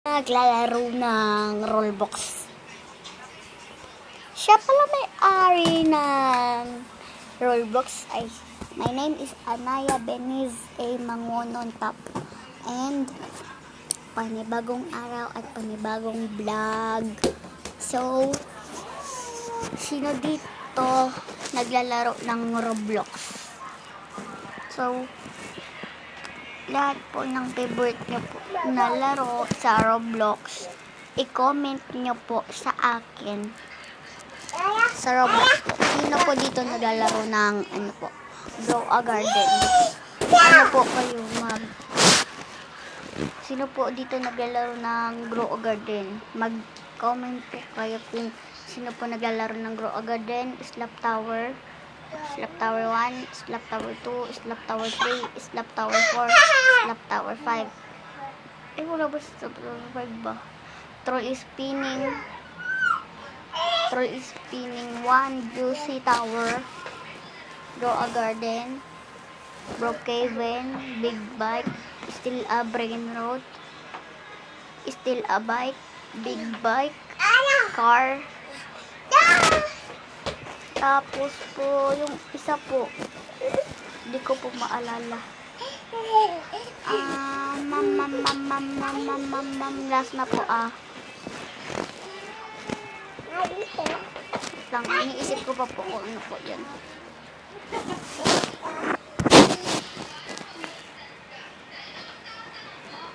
Naglalaro ng Roblox. Siya pala may-ari ng Roblox ay my name is Anaya Beniz A. Mangonontap and panibagong araw at panibagong vlog. So, sino dito naglalaro ng Roblox? So, lahat po ng favorite nyo po na laro sa Roblox, i-comment nyo po sa akin sa Roblox po. Sino po dito naglalaro ng Grow a Garden? Ano po kayo Sino po dito naglalaro ng Grow a Garden? Mag-comment po kayo kung sino po naglalaro ng Grow a Garden. Slap Tower, Slap Tower 1, Slap Tower 2, Slap Tower 3, Slap Tower 4, Slap Tower 5. Wala ba Slap Tower 5 ba? Troll Spinning 1, Juicy Tower, Grow a Garden, Brookhaven, Big Bike, Still a Brain Road, Still a Bike, Big Bike, Car. Tapos po, yung isa po, hindi ko po maalala. Last na po lang, iniisip ko pa po kung ano po yan.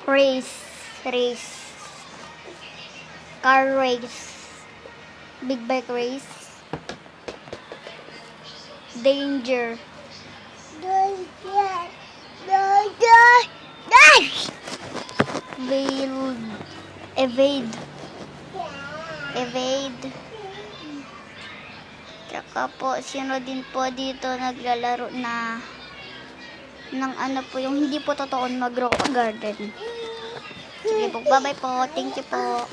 Race. Car race. Big bike race. Danger. Evade. Tsaka po, sino din po dito naglalaro na ng yung hindi po totoo mag-grow a garden. Sige po, bye-bye po. Thank you po.